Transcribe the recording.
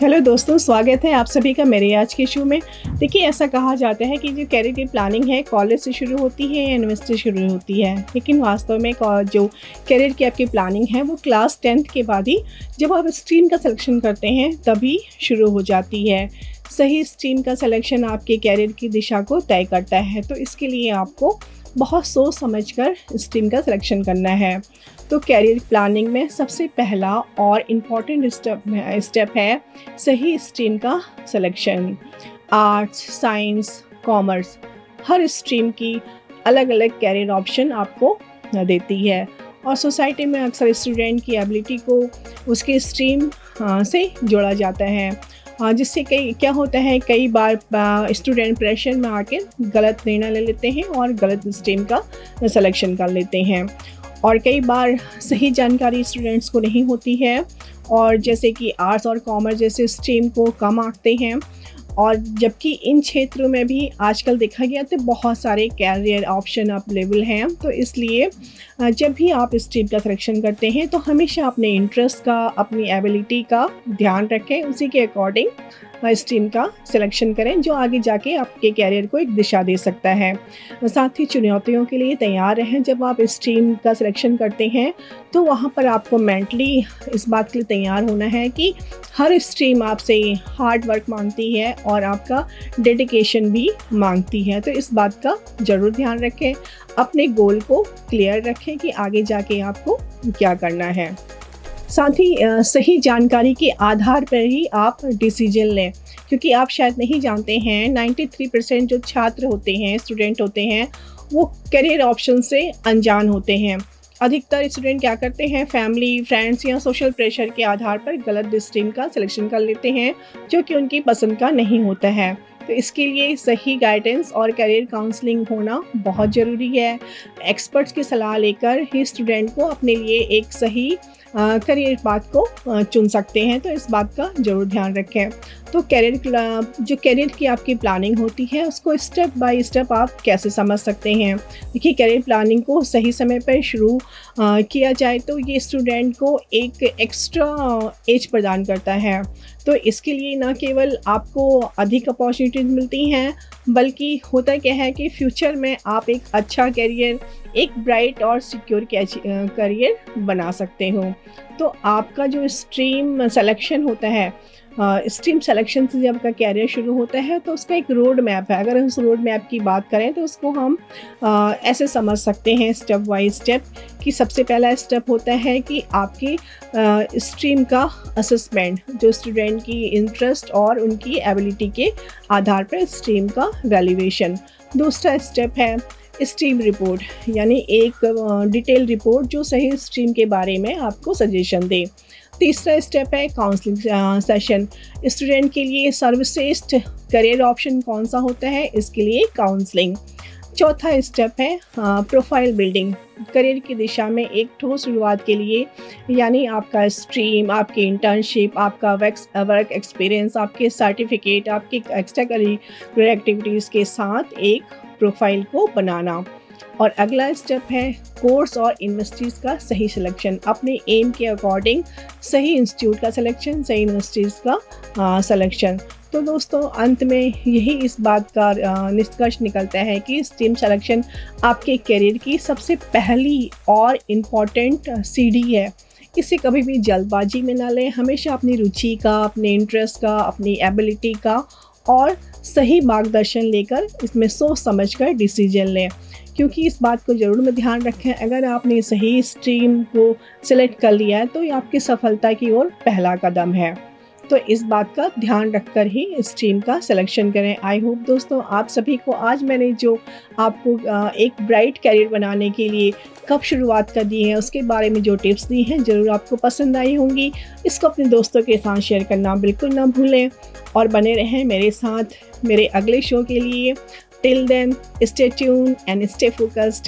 Hello दोस्तों, स्वागत है आप सभी का मेरे आज के शो में। देखिए, ऐसा कहा जाता है कि जो करियर की प्लानिंग है कॉलेज से शुरू होती है या यूनिवर्सिटी से शुरू होती है, लेकिन वास्तव में जो करियर की आपकी प्लानिंग है वो क्लास 10th के बाद ही जब आप स्ट्रीम का सिलेक्शन करते हैं तभी शुरू हो जाती है। सही स्ट्रीम का सिलेक्शन आपके करियर की दिशा को तय करता है, तो इसके लिए आपको बहुत सोच समझकर स्ट्रीम का सिलेक्शन करना है। तो करियर प्लानिंग में सबसे पहला और इम्पॉर्टेंट स्टेप है सही स्ट्रीम का सिलेक्शन। आर्ट्स, साइंस, कॉमर्स, हर स्ट्रीम की अलग अलग करियर ऑप्शन आपको देती है और सोसाइटी में अक्सर स्टूडेंट की एबिलिटी को उसके स्ट्रीम से जोड़ा जाता है, जिससे क्या होता है कई बार स्टूडेंट प्रेशर में आके गलत निर्णय ले लेते हैं और गलत स्ट्रीम का सिलेक्शन कर लेते हैं। और कई बार सही जानकारी स्टूडेंट्स को नहीं होती है और जैसे कि आर्ट्स और कॉमर्स जैसे स्ट्रीम को कम आंकते हैं, और जबकि इन क्षेत्रों में भी आजकल देखा गया तो बहुत सारे कैरियर ऑप्शन अवेलेबल हैं। तो इसलिए जब भी आप स्ट्रीम का सिलेक्शन करते हैं तो हमेशा अपने इंटरेस्ट का, अपनी एबिलिटी का ध्यान रखें, उसी के अकॉर्डिंग स्ट्रीम का सिलेक्शन करें जो आगे जाके आपके कैरियर को एक दिशा दे सकता है। साथ ही चुनौतियों के लिए तैयार रहें। जब आप स्ट्रीम का सिलेक्शन करते हैं तो वहाँ पर आपको मेंटली इस बात के लिए तैयार होना है कि हर स्ट्रीम आपसे हार्ड वर्क मांगती है और आपका डेडिकेशन भी मांगती है। तो इस बात का ज़रूर ध्यान रखें, अपने गोल को क्लियर रखें कि आगे जाके आपको क्या करना है। साथ ही सही जानकारी के आधार पर ही आप डिसीजन लें, क्योंकि आप शायद नहीं जानते हैं 93% जो छात्र होते हैं, स्टूडेंट होते हैं, वो करियर ऑप्शन से अनजान होते हैं। अधिकतर स्टूडेंट क्या करते हैं, फैमिली, फ्रेंड्स या सोशल प्रेशर के आधार पर गलत स्ट्रीम का सिलेक्शन कर लेते हैं जो कि उनकी पसंद का नहीं होता है। तो इसके लिए सही गाइडेंस और करियर काउंसलिंग होना बहुत ज़रूरी है। एक्सपर्ट्स की सलाह लेकर ही स्टूडेंट को अपने लिए एक सही करियर पाथ को चुन सकते हैं। तो इस बात का ज़रूर ध्यान रखें। तो करियर की आपकी प्लानिंग होती है उसको स्टेप बाय स्टेप आप कैसे समझ सकते हैं। देखिए, करियर प्लानिंग को सही समय पर शुरू किया जाए तो ये स्टूडेंट को एक एक्स्ट्रा एज प्रदान करता है। तो इसके लिए न केवल आपको अधिक अपॉर्चुनिटीज़ मिलती हैं, बल्कि होता क्या है कि फ्यूचर में आप एक अच्छा करियर, एक ब्राइट और सिक्योर करियर बना सकते हो। तो आपका जो स्ट्रीम सिलेक्शन होता है, स्ट्रीम सिलेक्शन से जब आपका कैरियर शुरू होता है तो उसका एक रोड मैप है। अगर उस रोड मैप की बात करें तो उसको हम ऐसे समझ सकते हैं स्टेप बाय स्टेप कि सबसे पहला स्टेप होता है कि आपकी स्ट्रीम का असेसमेंट, जो स्टूडेंट की इंटरेस्ट और उनकी एबिलिटी के आधार पर स्ट्रीम का वैल्यूएशन। दूसरा स्टेप है स्ट्रीम रिपोर्ट, यानी एक डिटेल रिपोर्ट जो सही स्ट्रीम के बारे में आपको सजेशन दे। तीसरा स्टेप है काउंसलिंग सेशन, स्टूडेंट के लिए सर्वश्रेष्ठ करियर ऑप्शन कौन सा होता है, इसके लिए काउंसलिंग। चौथा स्टेप है प्रोफाइल बिल्डिंग, करियर की दिशा में एक ठोस शुरुआत के लिए, यानी आपका स्ट्रीम, आपकी इंटर्नशिप, आपका वर्क एक्सपीरियंस, आपके सर्टिफिकेट, आपकी एक्स्ट्रा करिकुलर एक्टिविटीज़ के साथ एक प्रोफाइल को बनाना। और अगला स्टेप है कोर्स और यूनिवर्सिटीज़ का सही सिलेक्शन, अपने एम के अकॉर्डिंग सही इंस्टीट्यूट का सिलेक्शन, सही यूनिवर्सिटीज़ का सिलेक्शन। तो दोस्तों, अंत में यही इस बात का निष्कर्ष निकलता है कि स्ट्रीम सिलेक्शन आपके करियर की सबसे पहली और इम्पॉर्टेंट सीढ़ी है। इसे कभी भी जल्दबाजी में ना लें, हमेशा अपनी रुचि का, अपने इंटरेस्ट का, अपनी एबिलिटी का और सही मार्गदर्शन लेकर इसमें सोच समझकर डिसीजन लें, क्योंकि इस बात को ज़रूर में ध्यान रखें, अगर आपने सही स्ट्रीम को सिलेक्ट कर लिया है तो ये आपकी सफलता की ओर पहला कदम है। तो इस बात का ध्यान रखकर ही स्ट्रीम का सिलेक्शन करें। आई होप दोस्तों, आप सभी को आज मैंने जो आपको एक ब्राइट करियर बनाने के लिए कब शुरुआत कर दी है उसके बारे में जो टिप्स दी हैं ज़रूर आपको पसंद आई होंगी। इसको अपने दोस्तों के साथ शेयर करना बिल्कुल ना भूलें और बने रहें मेरे साथ मेरे अगले शो के लिए। Till then, stay tuned and stay focused.